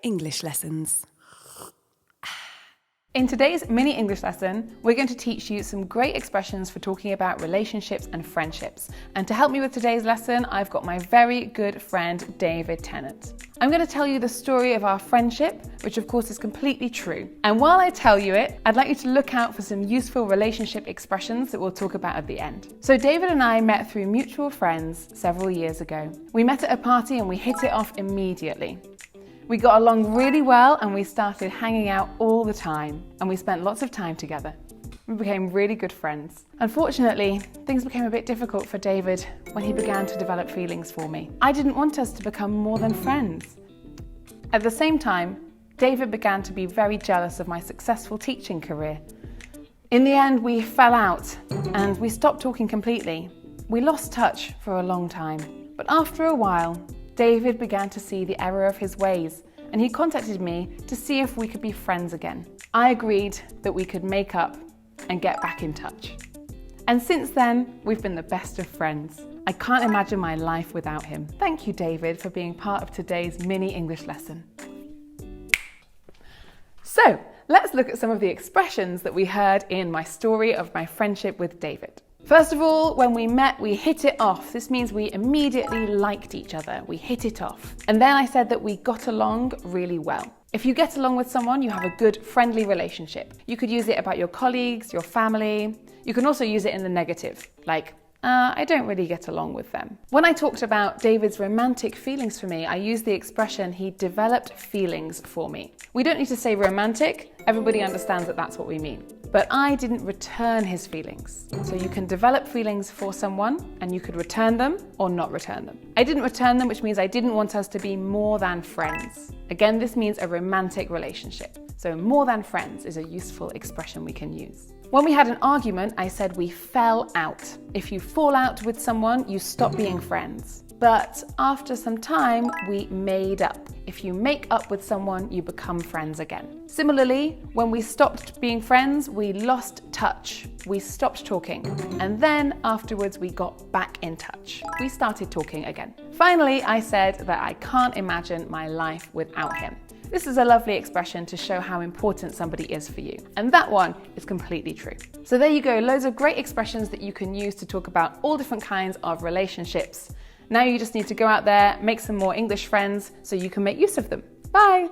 English lessons. In today's mini English lesson, we're going to teach you some great expressions for talking about relationships and friendships. And to help me with today's lesson, I've got my very good friend, David Tennant. I'm going to tell you the story of our friendship, which of course is completely true. And while I tell you it, I'd like you to look out for some useful relationship expressions that we'll talk about at the end. So David and I met through mutual friends several years ago. We met at a party and we hit it off immediately. We got along really well and we started hanging out all the time, and we spent lots of time together. We became really good friends. Unfortunately, things became a bit difficult for David when he began to develop feelings for me. I didn't want us to become more than friends. At the same time, David began to be very jealous of my successful teaching career. In the end, we fell out and we stopped talking completely. We lost touch for a long time, but after a while, David began to see the error of his ways, and he contacted me to see if we could be friends again. I agreed that we could make up and get back in touch. And since then, we've been the best of friends. I can't imagine my life without him. Thank you, David, for being part of today's mini English lesson. So, let's look at some of the expressions that we heard in my story of my friendship with David. First of all, when we met, we hit it off. This means we immediately liked each other. We hit it off. And then I said that we got along really well. If you get along with someone, you have a good, friendly relationship. You could use it about your colleagues, your family. You can also use it in the negative, like, I don't really get along with them. When I talked about David's romantic feelings for me, I used the expression he developed feelings for me. We don't need to say romantic. Everybody understands that that's what we mean. But I didn't return his feelings. So you can develop feelings for someone and you could return them or not return them. I didn't return them, which means I didn't want us to be more than friends. Again, this means a romantic relationship. So more than friends is a useful expression we can use. When we had an argument, I said we fell out. If you fall out with someone, you stop being friends. But after some time, we made up. If you make up with someone, you become friends again. Similarly, when we stopped being friends, we lost touch. We stopped talking. And then afterwards, we got back in touch. We started talking again. Finally, I said that I can't imagine my life without him. This is a lovely expression to show how important somebody is for you. And that one is completely true. So there you go, loads of great expressions that you can use to talk about all different kinds of relationships. Now you just need to go out there, make some more English friends so you can make use of them. Bye!